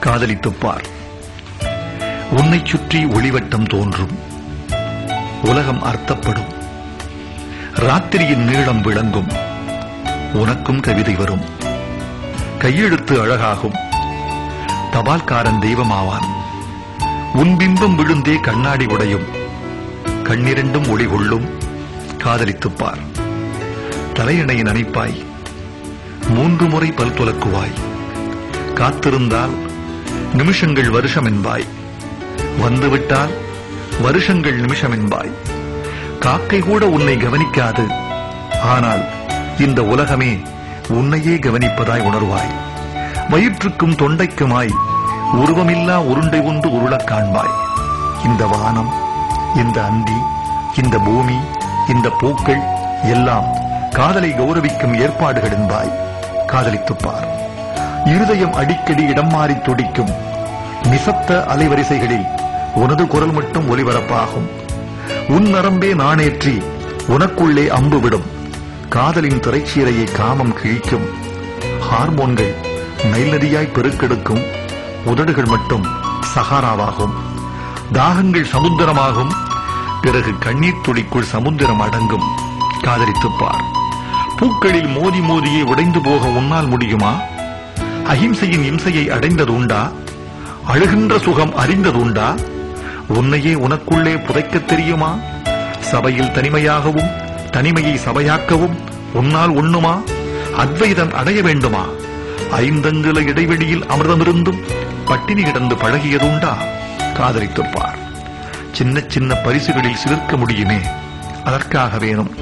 காதலித்துப் பார். உன்னைச் சுற்றி ஒளிவட்டம் தோன்றும். உலகம் அர்த்தப்படும். ராத்திரியின் நீளம் விளங்கும். உனக்கும் கவிதை வரும். கையெழுத்து அழகாகும். தபால்காரன் தெய்வமாவான். உன் பிம்பம் விழுந்தே கண்ணாடி உடையும். கண்ணிரண்டும் ஒளி கொள்ளும். காதலித்துப் பார். தலையணை நனைப்பாய். 3 முறை பல் துலக்குவாய். காத்திருந்தால் நிமிஷங்கள் வருஷம் என்பாய். வந்துவிட்டால் வருஷங்கள் நிமிஷம் என்பாய். காக்கை கூட உன்னை கவனிக்காது. ஆனால் இந்த உலகமே உன்னையே கவனிப்பதாய் உணர்வாய். வயிற்றுக்கும் தொண்டைக்குமாய் உருவமில்லா உருண்டை ஒன்று உருளக் காண்பாய். இந்த வானம், இந்த அந்தி, இந்த பூமி, இந்த பூக்கள் எல்லாம் காதலை கௌரவிக்கும் ஏற்பாடுகள் என்பாய். காதலித்துப் பார். இருதயம் அடிக்கடி இடம் மாறி துடிக்கும். நிசப்த அலைவரிசைகளில் உனது குரல் மட்டும் ஒலிபரப்பாகும். உன் நரம்பே நாணேற்றி உனக்குள்ளே அம்பு விடும். காதலின் திரைச்சீரையை காமம் கிழிக்கும். ஹார்மோன்கள் நைல் நதியாய் பெருக்கெடுக்கும். உதடுகள் மட்டும் சஹாராவாகும். தாகங்கள் சமுத்திரமாகும். பிறகு கண்ணீர் துளிக்குள் சமுத்திரம் அடங்கும். காதலித்துப் பார். பூக்களில் மோதி மோதியே உடைந்து போக உன்னால் முடியுமா? அஹிம்சையின் இம்சையை அடைந்ததுண்டா? அழுகின்ற சுகம் அறிந்ததுண்டா? உன்னையே உனக்குள்ளே புதைக்கத் தெரியுமா? சபையில் தனிமையாகவும் தனிமையை சபையாக்கவும் உன்னால் உண்ணுமா? அத்வைதம் அடைய வேண்டுமா? 5 அங்குல இடைவெளியில் அமிர்தமிருந்தும் பட்டினி கிடந்து பழகியதுண்டா? காதலித்துப் பார். சின்ன சின்ன பரிசுகளில் சிலிர்க்க முடியுமே, அதற்காக வேணும்.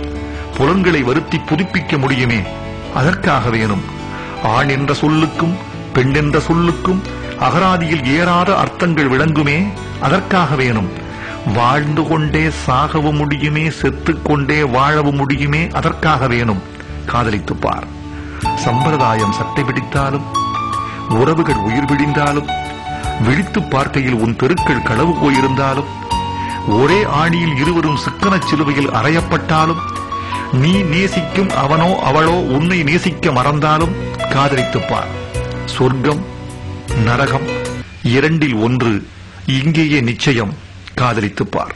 புலன்களை வருத்தி புதுப்பிக்க முடியுமே, அதற்காக வேணும். ஆண் என்ற சொல்லுக்கும் பெண் என்ற சொல்லுக்கும் அகராதியில் ஏறாத அர்த்தங்கள் விளங்குமே, அதற்காக வேணும். வாழ்ந்து கொண்டே சாகவும் முடியுமே, செத்துக்கொண்டே வாழவும் முடியுமே, அதற்காக வேணும். காதலித்துப் பார். சம்பிரதாயம் சட்டை பிடித்தாலும், உறவுகள் உயிர் விழிந்தாலும், விழித்து பார்க்கையில் உன் தெருக்கள் களவு போயிருந்தாலும், ஒரே ஆணியில் இருவரும் சிக்கனச் சிலுவையில் அறையப்பட்டாலும், நீ நேசிக்கும் அவனோ அவளோ உன்னை நேசிக்க மறந்தாலும் காதலித்துப் பார். சொர்க்கம் நரகம் 2இல் 1 இங்கேயே நிச்சயம். காதலித்துப் பார்.